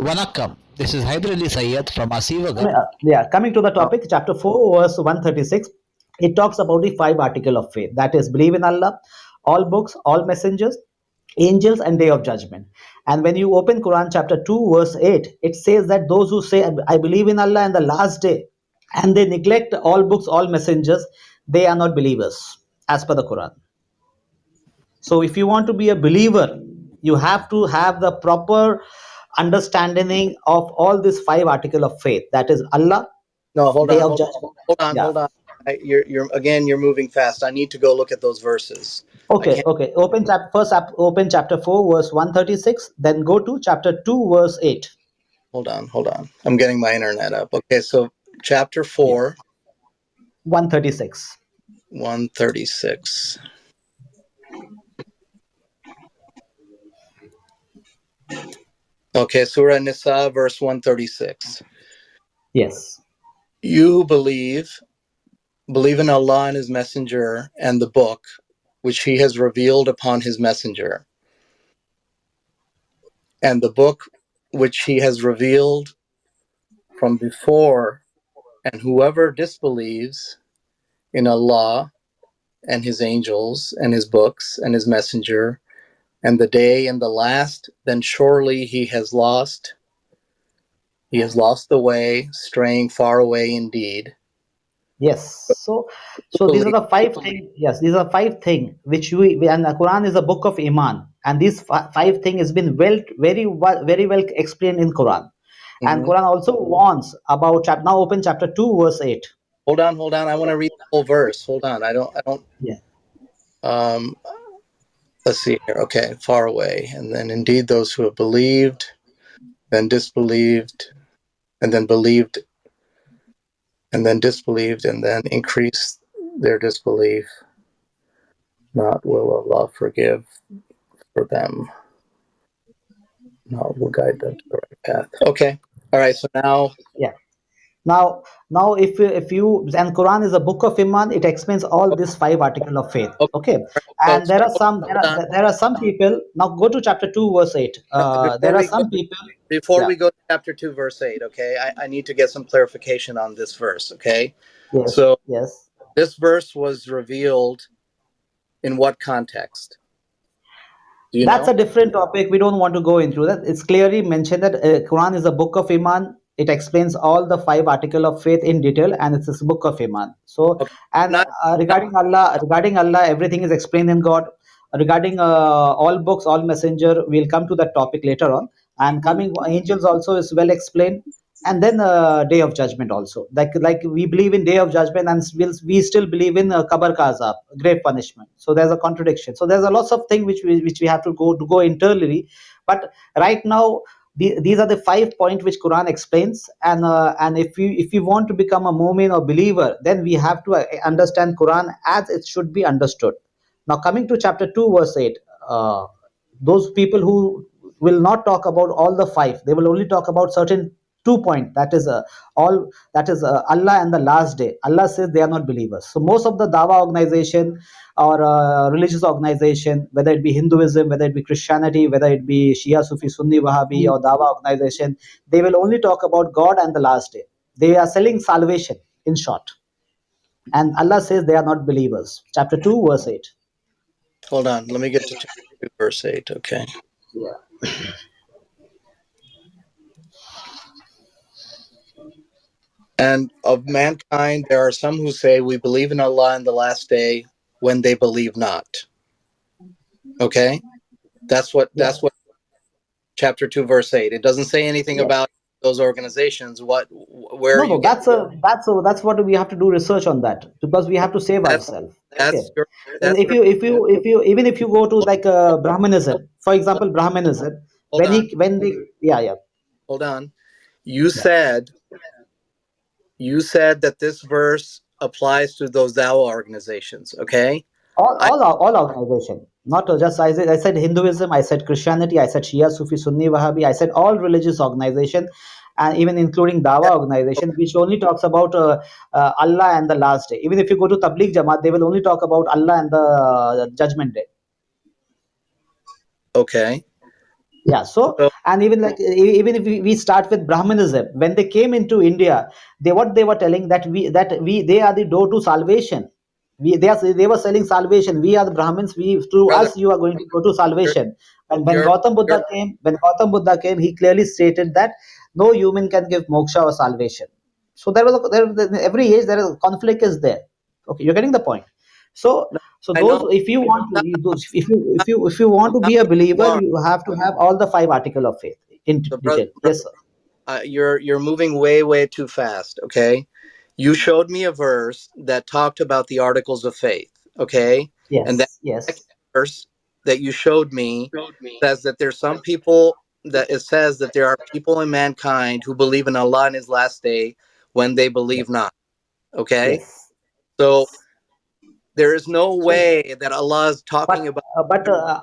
Vanakkam. This is Hyder Ali Sayyed from Asivagar. Coming to the topic, chapter 4, verse 136, it talks about the 5 article of faith. That is, believe in Allah, all books, all messengers, angels, and day of judgment. And when you open Quran chapter 2, verse 8, it says that those who say, I believe in Allah and the last day, and they neglect all books, all messengers, they are not believers, as per the Quran. So if you want to be a believer, you have to have the proper understanding of all these 5 article of faith. That is Allah, No, hold day on, of hold judgment. on, Yeah. hold on. You're moving fast. I need to go look at those verses. I Okay, can't. okay. Open chapter 4, verse 136, then go to chapter 2, verse 8. Hold on. I'm getting my internet up. Okay, so chapter 4, 136. 136. Okay, Surah Nisa, verse 136. Yes. You believe in Allah and His Messenger and the book which He has revealed upon His Messenger, and the book which He has revealed from before, and whoever disbelieves in Allah and His angels and His books and His Messenger and the day and the last, then surely he has lost the way, straying far away indeed. Yes. So these are the 5 things. Yes, these are 5 things which and the Quran is a book of Iman, and these 5 things has been very well explained in Quran. And Quran also warns about now open chapter 2, verse 8. Hold on. I want to read the whole verse. Hold on. I don't. Yeah. Let's see here. Okay, far away. And then indeed those who have believed, then disbelieved, and then believed, and then disbelieved, and then increased their disbelief. Not will Allah forgive for them. Not will guide them to the right path. Okay. All right. So now. Yeah. Now if you and Quran is a book of Iman, it explains all these 5 article of faith. Okay. And there are some people. Now go to chapter 2, verse 8. There are some people. Before we go to chapter 2, verse 8, okay, I need to get some clarification on this verse, okay? Yes. So Yes. this verse was revealed in what context? Do you That's know? a different topic. We don't want to go into that. It's clearly mentioned that Quran is a book of Iman. It explains all the 5 article of faith in detail, and it's a book of Iman. So, Okay. and regarding Allah, everything is explained in God. Regarding all books, all messenger, we'll come to that topic later on. And coming angels also is well explained. And then day of judgment also, like we believe in day of judgment, and we still believe in kabar ka azab, grave punishment. So there's a contradiction. So there's a lots of things which we have to go internally. But right now these are the 5 points which Quran explains. And if you want to become a mu'min or believer, then we have to understand Quran as it should be understood. Now coming to chapter 2, verse 8, those people who will not talk about all the 5, they will only talk about certain 2 points. That is Allah and the last day. Allah says they are not believers. So most of the dawa organization or religious organization, whether it be Hinduism, whether it be Christianity, whether it be Shia, Sufi, Sunni, Wahhabi, or dawa organization, they will only talk about God and the last day. They are selling salvation, in short. And Allah says they are not believers. Chapter 2, verse 8. Hold on. Let me get to chapter 2, verse 8. Okay. Yeah. And of mankind, there are some who say, we believe in Allah and the last day, when they believe not. Okay? That's what chapter 2, verse 8. It doesn't say anything about those organizations. No, that's what we have to do research on that, because we have to save ourselves. Okay. Even if you go to like Brahmanism, for example, Brahmanism, Hold on. You said that this verse applies to those Dawa organizations, okay? All organization, not just I said Hinduism, I said Christianity, I said Shia, Sufi, Sunni, Wahhabi, I said all religious organization, and even including Dawa organization, which only talks about Allah and the last day. Even if you go to Tabligh Jamaat, they will only talk about Allah and the judgment day. Okay. Yeah. So, So and even like even if we start with Brahmanism, when they came into India, they were telling that we they are the door to salvation. They were selling salvation. We are the Brahmins. We through brother, us you are going to go to you're salvation. And you're you're When Gautam Buddha came, he clearly stated that no human can give moksha or salvation. So every age there is conflict is there. Okay, you're getting the point. So no, so I those know. if you want to Stop, if you want I'm to not be a where you believer, are. you have to have all the five article of faith in So detail. brother, Yes, sir. you're moving way too fast. Okay, you showed me a verse that talked about the articles of faith. Okay, and that Yes, second yes, verse that you showed me says that there's some people that it says that there are people in mankind who believe in Allah in His last day when they believe yes, not. Okay, yes, so yes. there is no So, way that Allah is but talking about.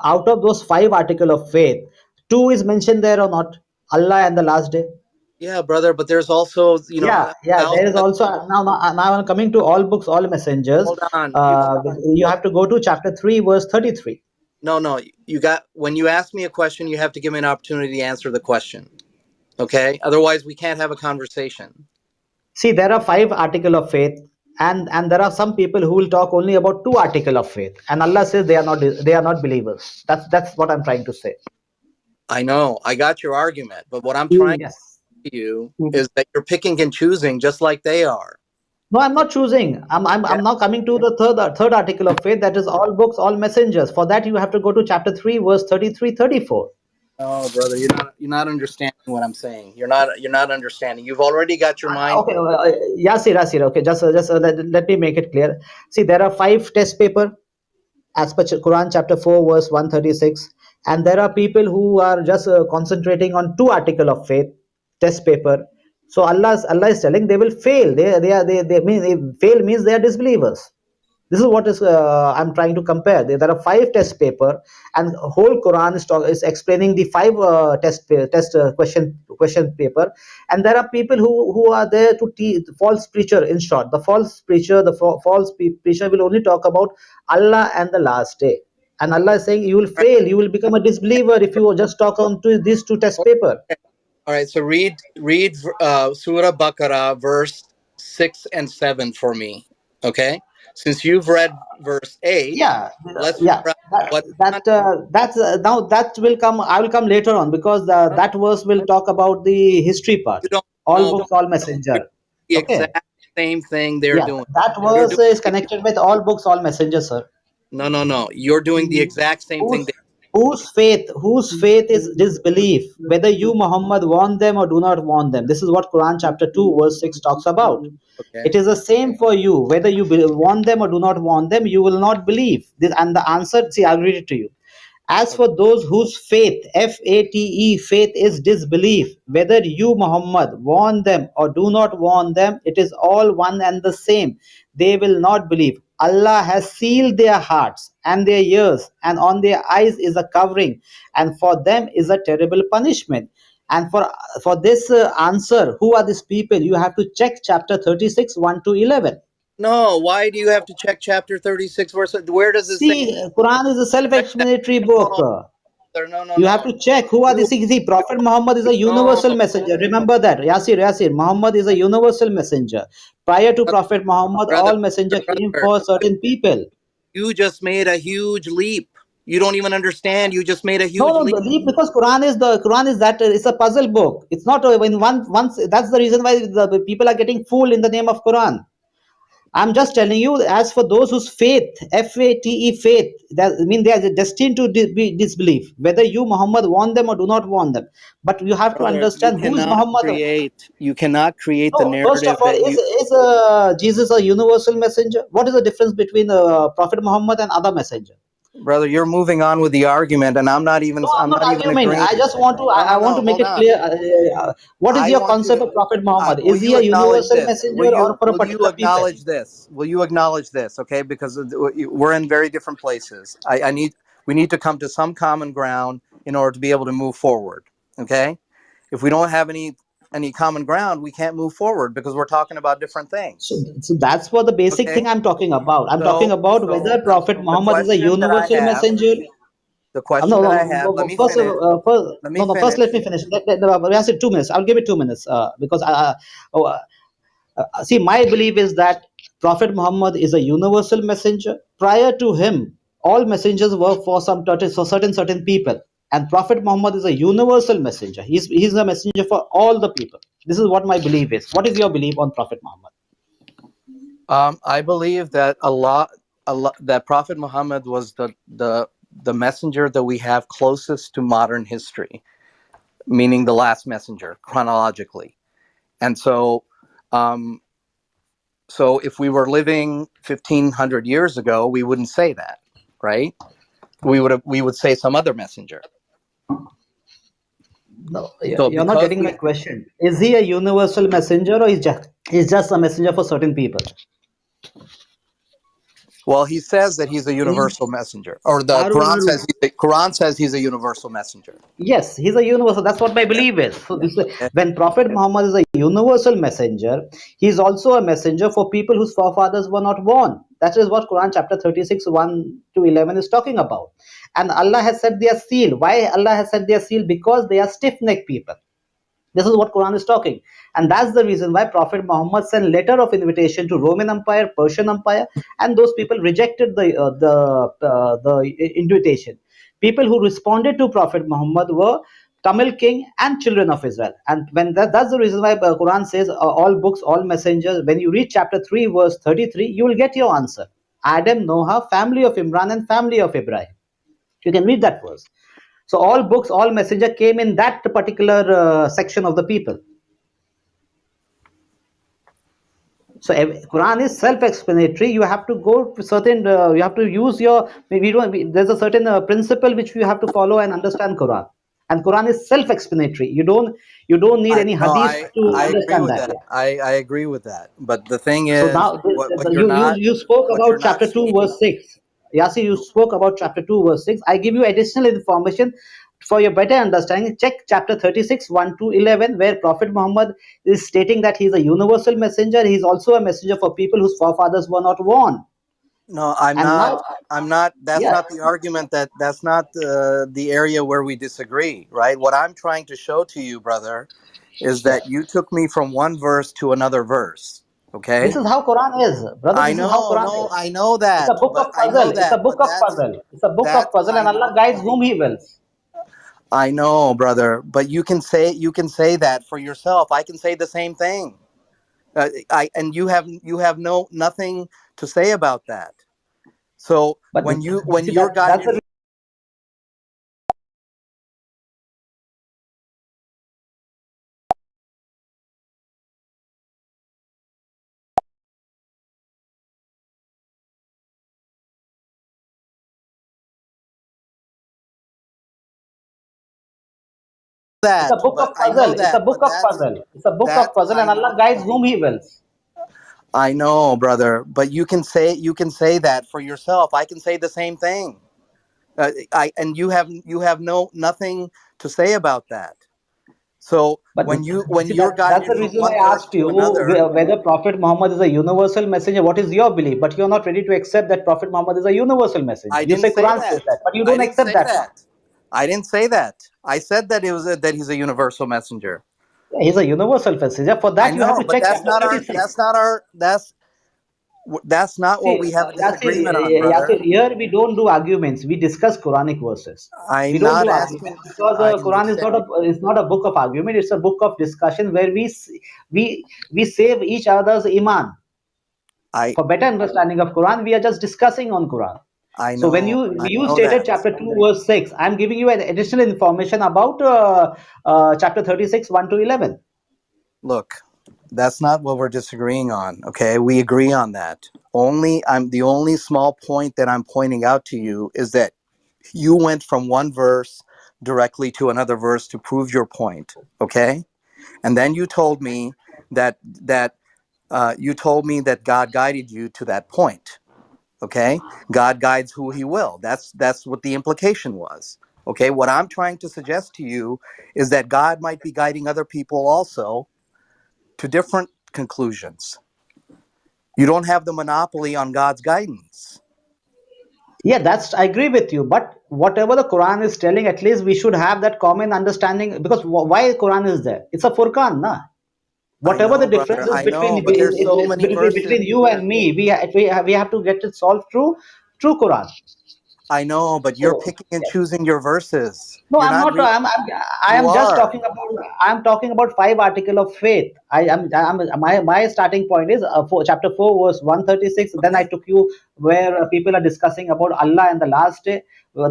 out of those five article of faith, two is mentioned there or not? Allah and the last day. Yeah, brother, but there's also Yeah, yeah. There is thousands. also now I'm coming to all books, all messengers. Hold on, you You have to go to chapter 3, verse 33. no, you got when you ask me a question, you have to give me an opportunity to answer the question. Okay, otherwise we can't have a conversation. See, there are five article of faith, and there are some people who will talk only about two article of faith, and Allah says they are not believers. That's what I'm trying to say. I know, I got your argument, but what I'm trying Yes. to tell you is that you're picking and choosing just like they are. No, I'm not choosing. Yeah, I'm now coming to the third article of faith. That is all books, all messengers. For that, you have to go to chapter 3, verse 33, 34. no, brother, you're not understanding what I'm saying. You're not understanding. You've already got your mind. Okay, Yasir. Okay, just let me make it clear. See, there are five test paper as per Quran chapter 4 verse 136, and there are people who are just concentrating on two article of faith test paper. So Allah is telling they will fail. They mean fail means they are disbelievers. This is what is I'm trying to compare. There are five test paper, and whole Quran is explaining the five question paper, and there are people who are there to teach false preacher. In short, the false preacher, preacher will only talk about Allah and the last day, and Allah is saying you will All right, fail, you will become a disbeliever if you just talk on to these two test paper. all right, so read Surah Baqarah verse 6 and 7 for me. Okay, since you've read verse 8, Yeah, let's yeah. figure out what That's now that will come. I will come later on because no, that verse will talk about the history part. you don't All know books, all you're messenger. the Okay. exact same thing they're Yeah, doing. that You're verse doing is the, connected with all books, all messenger, sir. no. You're doing the exact same thing whose they whose faith is disbelief, whether you Muhammad warn them or do not warn them. This is what Quran chapter 2 verse 6 talks about. okay. It is the same for you, whether you warn them or do not warn them, you will not believe this. And the answer, see, I'll read it to you. As Okay. for those whose faith, FATE, faith is disbelief, whether you, Muhammad, warn them or do not warn them, it is all one and the same. They will not believe. Allah has sealed their hearts and their ears, and on their eyes is a covering, and for them is a terrible punishment. And for this answer, who are these people? You have to check chapter 36, 1 to 11. No, why do you have to check chapter 36 verse? Where does it say See, Quran is a check that? self-explanatory book. No, brother, no. You have to check who are You these. See, Prophet Muhammad is a no, universal messenger. Remember that. Yasir. Muhammad is a universal messenger. Prior to Prophet Muhammad, brother, all messenger came brother. for certain people. You just made a huge leap. You don't even understand. You just made a No, huge no, leap. believe because Quran is that it's a puzzle book. It's not when once that's the reason why the people are getting fooled in the name of Quran. I'm just telling you, as for those whose faith, FATE, faith, that I mean they are destined to be disbelief, whether you Muhammad warn them or do not warn them. But you have to Brother, understand who is Muhammad. you cannot create the No, first of narrative all, that you is Jesus a universal messenger? What is the difference between Prophet Muhammad and other messenger? brother, you're moving on with the argument and No, I'm I'm not not even arguing. agreeing. I just want to. I want to No, make hold it on. clear. What is I your want you concept to of Prophet Muhammad? will Is he you a acknowledge universal this? messenger or for a Will you particular people? acknowledge this? Will you acknowledge this? Okay, because we're in very different places. I need we need to come to some common ground in order to be able to move forward. Okay, if we don't have any common ground, we can't move forward because we're talking about different things. So that's what the basic Okay, thing I'm talking about. I'm talking so about whether Prophet the Muhammad is a question that I universal have messenger. The question that I have. Let me finish. First let me finish. Yasser, 2 minutes. I'll give it 2 minutes because oh, see, my belief is that Prophet Muhammad is a universal messenger. Prior to him, all messengers were for certain people, and Prophet Muhammad is a universal messenger. He's a messenger for all the people. This is what my belief is. What is your belief on Prophet Muhammad? I believe that that Prophet Muhammad was the messenger that we have closest to modern history, meaning the last messenger chronologically. And so, so if we were living 1,500 years ago, we wouldn't say that, right? We would say some other messenger. No, So you're not getting my question. Is he a universal messenger, or he's just a messenger for certain people? well, he says that he's a universal messenger, or the Quran says he's a universal messenger. Yes, he's a universal. That's what my belief is. So when Prophet Muhammad is a universal messenger, he's also a messenger for people whose forefathers were not born. That is what Quran chapter 36, 1 to 11 is talking about. And Allah has set their seal. Why Allah has set their seal? Because they are stiff-necked people. This is what Quran is talking, and that's the reason why Prophet Muhammad sent letter of invitation to Roman Empire, Persian Empire, and those people rejected the invitation. People who responded to Prophet Muhammad were Tamil king and children of Israel, and when that's the reason why Quran says all books, all messengers. When you read chapter 3, verse 33, you will get your answer. Adam, Noah, family of Imran, and family of Ibrahim. You can read that verse. So all books, all messenger came in that particular section of the people. So Quran is self-explanatory. You have to go to certain. You have to use your. There's a certain principle which you have to follow and understand Quran. And Quran is self-explanatory. You don't need any hadith to understand that. I agree with that. But the thing is, So now what you're not, you spoke what you're about not chapter 2 seeing. verse 6. Yassi, you spoke about chapter 2 verse 6. I give you additional information for your better understanding. Check chapter 36, 1 to 11, where Prophet Muhammad is stating that he's a universal messenger. He's also a messenger for people whose forefathers were not born. No, I'm And not. now, I'm not. That's yeah, not the argument. That's not the area where we disagree, right? What I'm trying to show to you, brother, is yeah. that you took me from one verse to another verse. This Okay. is how Quran is, brother. I This is how know. Quran No, is. I know It's a that. book of But I puzzle. know It's a that. book But of puzzle. It's a book of puzzle, and I Allah guides whom He wills. I know, brother. But you can say that for yourself. I can say the same thing. You have nothing to say about that. So But when see, you're that's guided the It's a that, book but of I know puzzle. It's a that, book but of puzzle. It's a book of puzzle, I and Allah know, guides whom He wills. I know, brother. But you can say that for yourself. I can say the same thing. I and you have nothing to say about that. So But when see, you're that's guided the from reason I one verse asked to you another, whether Prophet Muhammad is a universal messenger. What is your belief? But you're not ready to accept that Prophet Muhammad is a universal messenger. I You didn't say say Quran says that. that, but you I don't didn't accept say that. that. I didn't say that. I said that that he's a universal messenger. Yeah, he's a universal messenger. For I that, you have know, to but check chapter 36. that's not See, what we have a Yasir, disagreement on, brother. Yasir, here we don't do arguments. We discuss Quranic verses. We I'm don't do not arguments asking. because I'm Quran just is not saying. a book of argument. It's a book of discussion where we save each other's iman. I For better understanding of Quran, we are just discussing on Quran. So when I you know stated that. chapter 2 verse 6, I'm giving you an additional information about chapter 36 1 to 11. Look, that's not what we're disagreeing on. Okay, we agree on that. I'm the only small point that I'm pointing out to you is that you went from one verse directly to another verse to prove your point. Okay, and then you told me that God guided you to that point. Okay, God guides who He will. That's what the implication was. Okay, what I'm trying to suggest to you is that God might be guiding other people also to different conclusions. You don't have the monopoly on God's guidance. Yeah, that's I agree with you. But whatever the Quran is telling, at least we should have that common understanding. Because why Quran is there? It's a Furqan, na. I Whatever the know, difference brother. is I know, but there's so many verses. between you and me, we have to get it solved through Quran. I know, but you're So picking and yeah. choosing your verses. No, You're I'm not not. reading. I You am just are. talking about. I'm talking about five article of faith. My starting point is chapter 4 verse 136. Then I Okay. took you where people are discussing about Allah and the last day.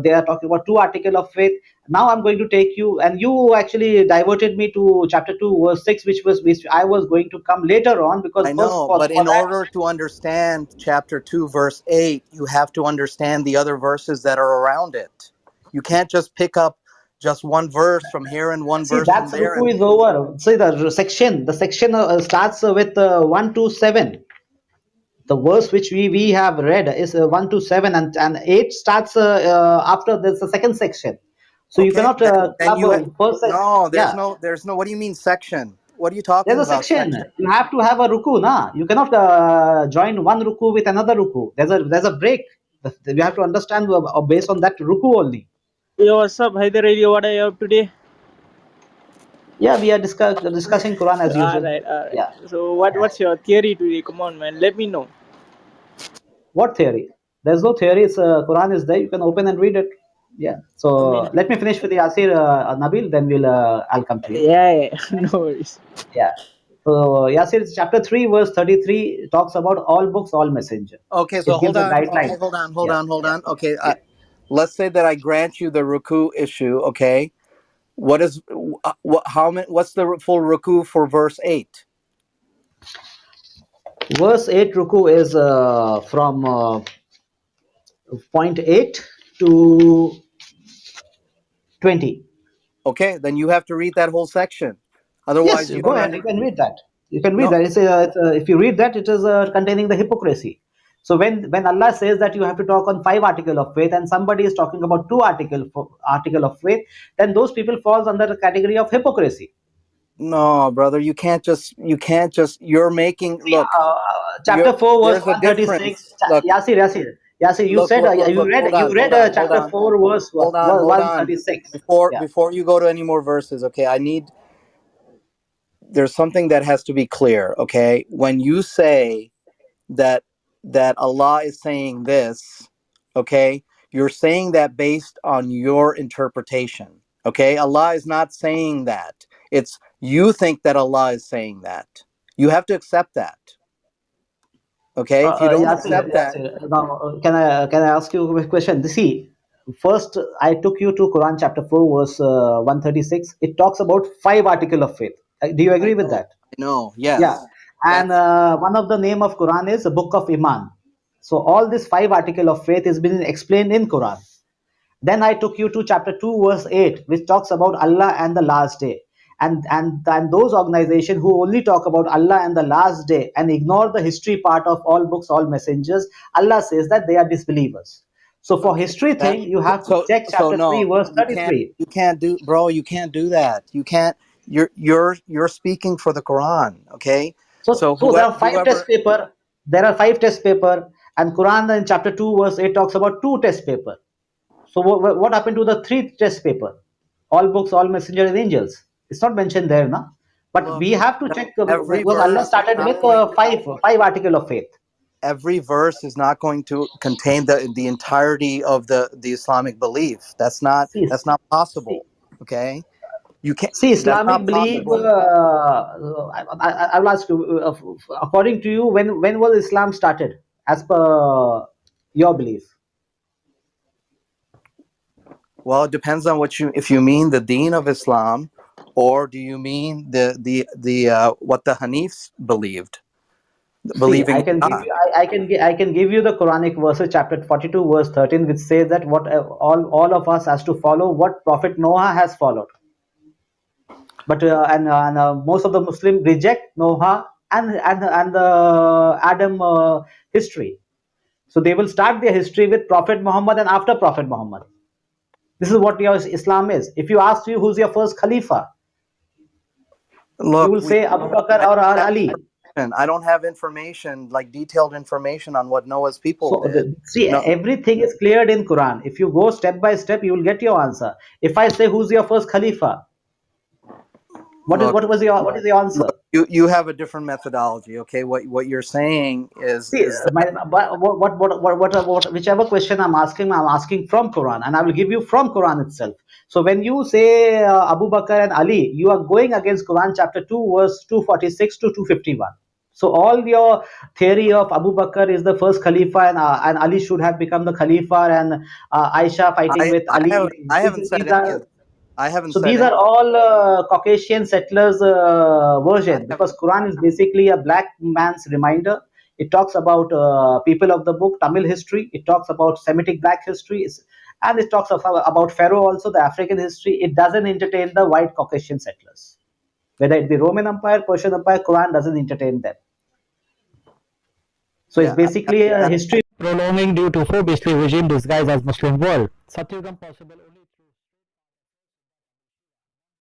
They are talking about two article of faith. Now I'm going to take you, and you actually diverted me to chapter 2 verse 6, which I was going to come later on, because I first know, for but in that. order to understand chapter 2, verse 8, you have to understand the other verses that are around it. You can't just pick up just one verse from here and one See, verse from that's there. ruku And is over. See, the section starts with 1 to 7. The verse which we have read is 1 to 7, and 8 starts after this the second section. So you okay, cannot then club you no, yeah. there's no. What do you mean section? What are you There's talking a about section. section? You have to have a ruku, na. You cannot join one ruku with another ruku. There's a break. You have to understand based on that ruku only. Yo, what's up, Hyder Radio? What are you up today? Yeah, we are discussing Quran as All usual. right, all right. Yeah. So, what's your theory today? Come on, man. Let me know. What theory? There's no theory. It's Quran is there. You can open and read it. Yeah. I So mean, let me finish with the Yasir Nabil. Then I'll come to you. yeah, no worries. Yeah. So Yasir chapter 3 verse 33 talks about all books, all messenger. Okay, so It gives hold a on. guideline. Okay, hold on, hold Yeah. on, hold Yeah. on. Okay, Yeah. let's say that I grant you the ruku issue. Okay, what is what? How many? What's the full ruku for verse 8? Verse 8 ruku is from point 8 to 20. Okay, then you have to read that whole section. Yes, Otherwise, you go don't ahead. You understand. can read that. You can read No, that. If you read that, it is containing the hypocrisy. So when Allah says that you have to talk on five article of faith, and somebody is talking about two article of faith, then those people falls under the category of hypocrisy. no, brother, you can't just. You can't just. You're making. See, Look, chapter 4 verse there's a 136. difference. Look, Yasir, you look, said look, look, look. Hold you on, read hold on, hold chapter on, 4 verse hold on. 136. Before Yeah. before you go to any more verses, okay, I need. There's something that has to be clear. Okay, when you say that Allah is saying this, okay, you're saying that based on your interpretation. Okay, Allah is not saying that. It's you think that Allah is saying that. You have to accept that. Okay, if you don't accept that, Yasir. Now, can I ask you a question? See, first I took you to Quran chapter 4 verse 136. It talks about five article of faith. Do you agree with that? I know, Yeah. yes, And that's one of the name of Quran is the book of Iman. So all this five article of faith has been explained in Quran. Then I took you to chapter 2 verse 8, which talks about Allah and the last day. And those organizations who only talk about Allah and the last day and ignore the history part of all books, all messengers, Allah says that they are disbelievers. So for okay. history That thing, you have to check so chapter 3 no, verse you can't 33. do, bro. You can't do that. You can't. You're speaking for the Quran. Okay, so So there are five test whoever. paper. There are five test paper, and Quran in chapter 2 verse 8 talks about two test paper. So what happened to the three test paper? All books, all messenger and angels. It's not mentioned there, no. But Look, we have to check every because Allah verse is started not with going. five article of faith. Every verse is not going to contain the entirety of the Islamic belief. See, That's not see, possible. Okay, you can't. see That's Islamic not belief. possible. I will ask you, according to you, when was Islam started? As per your belief. Well, it depends on what you if you mean the Deen of Islam, or do you mean the what the Hanifs believed, See, believing I in can give God. you, I can give you the Quranic verses, chapter 42, verse 13, which says that what all of us has to follow what Prophet Noah has followed. But most of the Muslim reject Noah and the Adam history. So they will start their history with Prophet Muhammad and after Prophet Muhammad. This is what your Islam is. If you ask you who's your first Khalifa, you Look, will say Abu Bakr I or accept Ali. I don't have information, like detailed information on what Noah's people So did. see, No, everything is cleared in Quran. If you go step by step, you will get your answer. If I say who's your first Khalifa, look, what is your answer? look, you have a different methodology. Okay, what you're saying is See, that whichever question I'm asking from Quran, and I will give you from Quran itself. So when you say Abu Bakr and Ali, you are going against Quran chapter 2, verse 246 to 251. So all your theory of Abu Bakr is the first Khalifa, and Ali should have become the Khalifa, and Aisha fighting with Ali. I haven't said any of. I haven't So said these any. are all Caucasian settlers' version, because Quran is basically a black man's reminder. It talks about people of the book, Tamil history. It talks about Semitic black history, and it talks about Pharaoh also, the African history. It doesn't entertain the white Caucasian settlers. Whether it be Roman Empire, Persian Empire, Quran doesn't entertain them. So it's Yeah, basically a history prolonging due to four beastly regime disguised as Muslim world. Satyugam possible only